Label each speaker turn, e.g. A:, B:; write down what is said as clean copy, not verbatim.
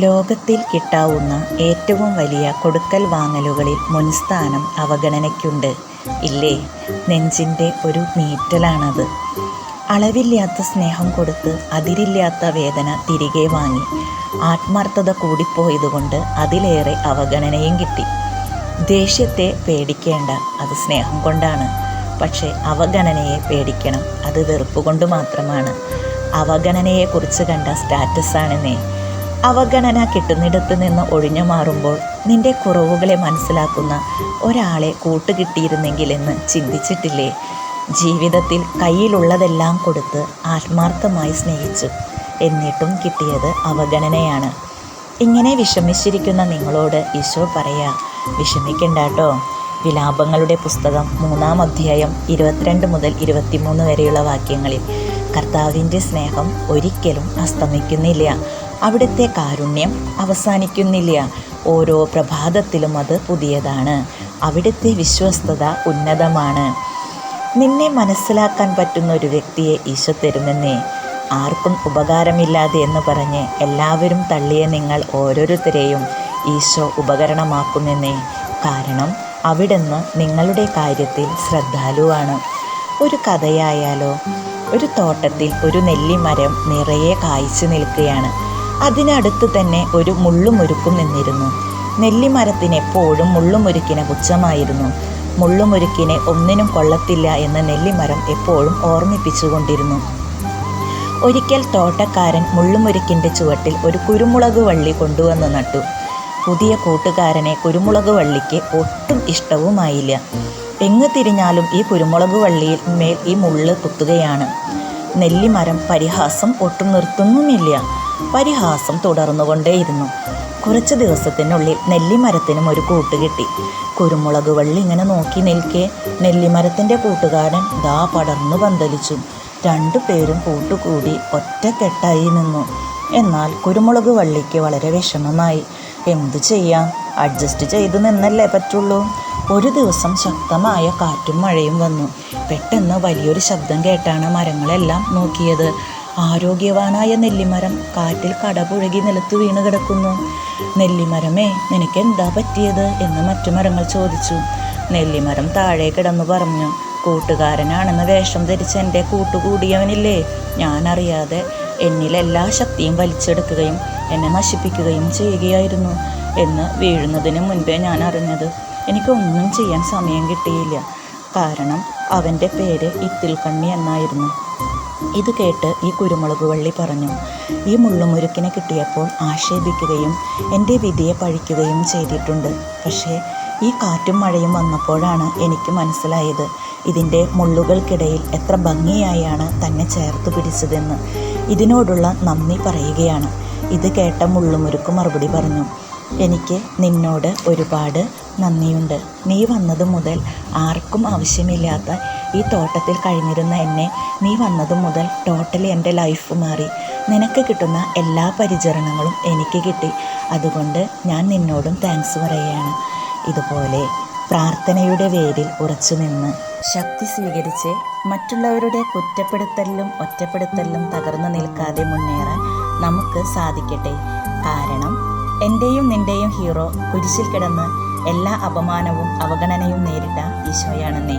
A: ലോകത്തിൽ കിട്ടാവുന്ന ഏറ്റവും വലിയ കൊടുക്കൽ വാങ്ങലുകളിൽ മുൻസ്ഥാനം അവഗണനയ്ക്കുണ്ട് ഇല്ലേ? നെഞ്ചിൻ്റെ ഒരു നീറ്റലാണത്. അളവില്ലാത്ത സ്നേഹം കൊടുത്ത് അതിരില്ലാത്ത വേദന തിരികെ വാങ്ങി. ആത്മാർത്ഥത കൂടിപ്പോയതുകൊണ്ട് അതിലേറെ അവഗണനയും കിട്ടി. ദേഷ്യത്തെ പേടിക്കേണ്ട, അത് സ്നേഹം കൊണ്ടാണ്. പക്ഷേ അവഗണനയെ പേടിക്കണം, അത് വെറുപ്പ് കൊണ്ട് മാത്രമാണ്. അവഗണനയെക്കുറിച്ച് കണ്ട സ്റ്റാറ്റസാണെന്നേ. അവഗണന കിട്ടുന്നിടത്ത് നിന്ന് ഒഴിഞ്ഞു മാറുമ്പോൾ നിന്റെ കുറവുകളെ മനസ്സിലാക്കുന്ന ഒരാളെ കൂട്ടുകിട്ടിയിരുന്നെങ്കിലെന്ന് ചിന്തിച്ചിട്ടില്ലേ? ജീവിതത്തിൽ കയ്യിലുള്ളതെല്ലാം കൊടുത്ത് ആത്മാർത്ഥമായി സ്നേഹിച്ചു, എന്നിട്ടും കിട്ടിയത് അവഗണനയാണ്. ഇങ്ങനെ വിഷമിച്ചിരിക്കുന്ന നിങ്ങളോട് ഈശോ പറയാ, വിഷമിക്കണ്ടാട്ടോ. വിലാപങ്ങളുടെ പുസ്തകം 3-ാം അധ്യായം 22 മുതൽ 23 വരെയുള്ള വാക്യങ്ങളിൽ കർത്താവിൻ്റെ സ്നേഹം ഒരിക്കലും അസ്തമിക്കുന്നില്ല. അവിടുത്തെ കാരുണ്യം അവസാനിക്കുന്നില്ല. ഓരോ പ്രഭാതത്തിലും അത് പുതിയതാണ്. അവിടുത്തെ വിശ്വസ്തത ഉന്നതമാണ്. നിന്നെ മനസ്സിലാക്കാൻ പറ്റുന്ന ഒരു വ്യക്തിയെ ഈശോ തരുമെന്നേ. ആർക്കും ഉപകാരമില്ലാതെ എന്ന് പറഞ്ഞ് എല്ലാവരും തള്ളിയ നിങ്ങൾ ഓരോരുത്തരെയും ഈശോ ഉപകരണമാക്കുമെന്നേ. കാരണം അവിടുന്ന് നിങ്ങളുടെ കാര്യത്തിൽ ശ്രദ്ധാലുവാണ്. ഒരു കഥയായാലോ? ഒരു തോട്ടത്തിൽ ഒരു നെല്ലിമരം നിറയെ കായ്ച്ചു നിൽക്കുകയാണ്. അതിനടുത്ത് തന്നെ ഒരു മുള്ളുമുരുക്കും നിന്നിരുന്നു. നെല്ലിമരത്തിന് എപ്പോഴും മുള്ളുമുരുക്കിനെ പുച്ഛമായിരുന്നു. മുള്ളുമുരുക്കിനെ ഒന്നിനും കൊള്ളത്തില്ല എന്ന് നെല്ലിമരം എപ്പോഴും ഓർമ്മിപ്പിച്ചുകൊണ്ടിരുന്നു. ഒരിക്കൽ തോട്ടക്കാരൻ മുള്ളുമുരുക്കിൻ്റെ ചുവട്ടിൽ ഒരു കുരുമുളക് വള്ളി കൊണ്ടുവന്ന് നട്ടു. പുതിയ കൂട്ടുകാരനെ കുരുമുളക് വള്ളിക്ക് ഒട്ടും ഇഷ്ടവുമായില്ല. എങ്ങ് തിരിഞ്ഞാലും ഈ കുരുമുളക് വള്ളിയിൽ മേൽ ഈ മുള്ള് കുത്തുകയാണ്. നെല്ലിമരം പരിഹാസം ഒട്ടും നിർത്തുന്നുമില്ല. പരിഹാസം തുടർന്നുകൊണ്ടേയിരുന്നു. കുറച്ച് ദിവസത്തിനുള്ളിൽ നെല്ലിമരത്തിനും ഒരു കൂട്ടുകിട്ടി. കുരുമുളക് വള്ളി ഇങ്ങനെ നോക്കി നിൽക്കെ നെല്ലിമരത്തിൻ്റെ കൂട്ടുകാരൻ ദാ പടർന്നു പന്തലിച്ചു. രണ്ടുപേരും കൂട്ടുകൂടി ഒറ്റക്കെട്ടായി നിന്നു. എന്നാൽ കുരുമുളക് വള്ളിക്ക് വളരെ വിഷമമായി. എന്തു ചെയ്യാം, അഡ്ജസ്റ്റ് ചെയ്തു നിന്നല്ലേ പറ്റുള്ളൂ. ഒരു ദിവസം ശക്തമായ കാറ്റും മഴയും വന്നു. പെട്ടെന്ന് വലിയൊരു ശബ്ദം കേട്ടാണ് മരങ്ങളെല്ലാം നോക്കിയത്. ആരോഗ്യവാനായ നെല്ലിമരം കാറ്റിൽ കടപുഴകി നിലത്ത് വീണ് കിടക്കുന്നു. നെല്ലിമരമേ, നിനക്ക് എന്താ പറ്റിയത് എന്ന് മറ്റു മരങ്ങൾ ചോദിച്ചു. നെല്ലിമരം താഴെ കിടന്നു പറഞ്ഞു, കൂട്ടുകാരനാണെന്ന് വേഷം ധരിച്ച് എൻ്റെ കൂട്ടുകൂടിയവനില്ലേ, ഞാനറിയാതെ എന്നിലെല്ലാ ശക്തിയും വലിച്ചെടുക്കുകയും എന്നെ നശിപ്പിക്കുകയും ചെയ്യുകയായിരുന്നു എന്ന് വീഴുന്നതിന് മുൻപേ ഞാൻ അറിഞ്ഞത്. എനിക്കൊന്നും ചെയ്യാൻ സമയം കിട്ടിയില്ല. കാരണം അവൻ്റെ പേര് ഇത്തിൽക്കണ്ണി എന്നായിരുന്നു. ഇത് കേട്ട് ഈ കുരുമുളക് വള്ളി പറഞ്ഞു, ഈ മുള്ളുമുരുക്കിനെ കിട്ടിയപ്പോൾ ആക്ഷേപിക്കുകയും എൻ്റെ വിധിയെ പഴിക്കുകയും ചെയ്തിട്ടുണ്ട്. പക്ഷേ ഈ കാറ്റും മഴയും വന്നപ്പോഴാണ് എനിക്ക് മനസ്സിലായത് ഇതിൻ്റെ മുള്ളുകൾക്കിടയിൽ എത്ര ഭംഗിയായാണ് തന്നെ ചേർത്ത് പിടിച്ചതെന്ന്. ഇതിനോടുള്ള നന്ദി പറയുകയാണ്. ഇത് കേട്ട മുള്ളുമുരുക്ക് മറുപടി പറഞ്ഞു, എനിക്ക് നിന്നോട് ഒരുപാട് നന്ദിയുണ്ട്. നീ വന്നത് മുതൽ ആർക്കും ആവശ്യമില്ലാത്ത ഈ തോട്ടത്തിൽ കഴിഞ്ഞിരുന്ന എന്നെ നീ വന്നത് മുതൽ ടോട്ടലി എൻ്റെ ലൈഫ് മാറി. നിനക്ക് കിട്ടുന്ന എല്ലാ പരിചരണങ്ങളും എനിക്ക് കിട്ടി. അതുകൊണ്ട് ഞാൻ നിന്നോടും താങ്ക്സ് പറയുകയാണ്. ഇതുപോലെ പ്രാർത്ഥനയുടെ വേരിൽ ഉറച്ചു നിന്ന് ശക്തി സ്വീകരിച്ച് മറ്റുള്ളവരുടെ കുറ്റപ്പെടുത്തലിലും ഒറ്റപ്പെടുത്തലിലും തകർന്നു നിൽക്കാതെ മുന്നേറാൻ നമുക്ക് സാധിക്കട്ടെ. കാരണം എൻ്റെയും നിൻ്റെയും ഹീറോ കുരിശിൽ കിടന്ന് എല്ലാ അപമാനവും അവഗണനയും നേരിട്ട ഈശോയാണെന്നേ.